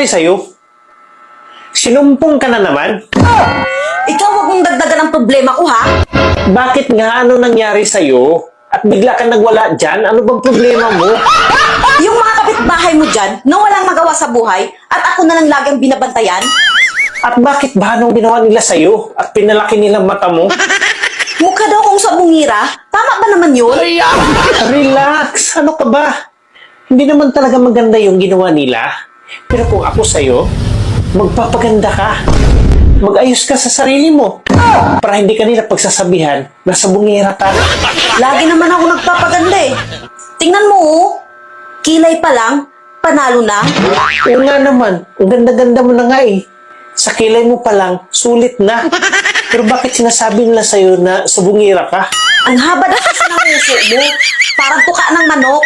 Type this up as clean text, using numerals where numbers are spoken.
nangyari sa'yo? Sinumpong ka na naman? Ikaw wag mong dagdagan ang problema ko, ha? Bakit nga? Ano nangyari sa'yo? At bigla ka nagwala dyan? Ano bang problema mo? Yung mga kapitbahay mo dyan na walang magawa sa buhay at ako na lang lagang binabantayan? At bakit ba anong ginawa nila sa'yo? At pinalaki nilang mata mo? Mukha daw kung sabungira. Tama ba naman yun? Relax! Ano ka ba? Hindi naman talaga maganda yung ginawa nila. Pero kung ako sa'yo, magpapaganda ka. Mag-ayos ka sa sarili mo. Para hindi ka nila pagsasabihan na sabungera ka. Lagi naman ako nagpapaganda eh. Tingnan mo, oh. Kilay pa lang, panalo na. Oo nga naman, ang ganda-ganda mo na nga eh. Sa kilay mo pa lang, sulit na. Pero bakit sinasabi nila sa'yo na sabungera ka? Ang haba na kasi ng uso mo. Parang tuka ng manok.